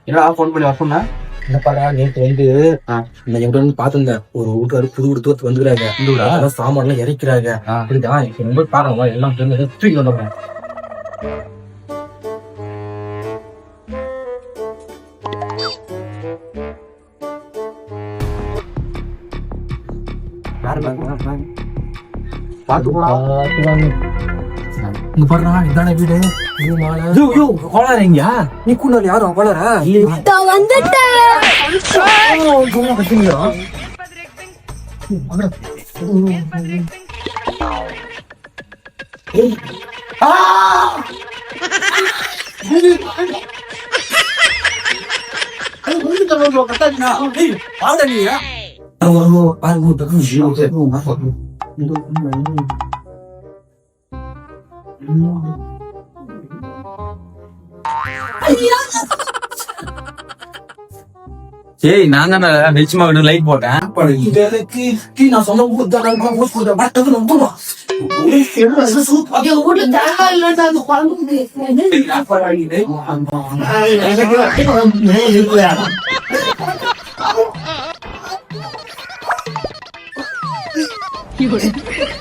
என்னடா ஃபோன் பண்ணி வர சொன்னா? என்னப்பாடா நேற்று வந்து எங்கிட்ட வந்து பாத்துருந்தேன். ஒரு வீட்டுக்காரு புது வீடு தோத்து வந்துக்கிறாங்க. அதான் சாமான் எல்லாம் இறக்கிறாங்க. அப்படிதான் இப்ப ரொம்ப பாருங்க எல்லாம் சேர்ந்து தூக்கி வந்துடுறேன். இங்க பாடுறா இதான வீடு. கோளாரீங்கயா நீ கூட யாரும் கோளாரா ஏய் நான் தான் நிச்சயமா லைட் போட்டேன். நான் சொன்ன有人。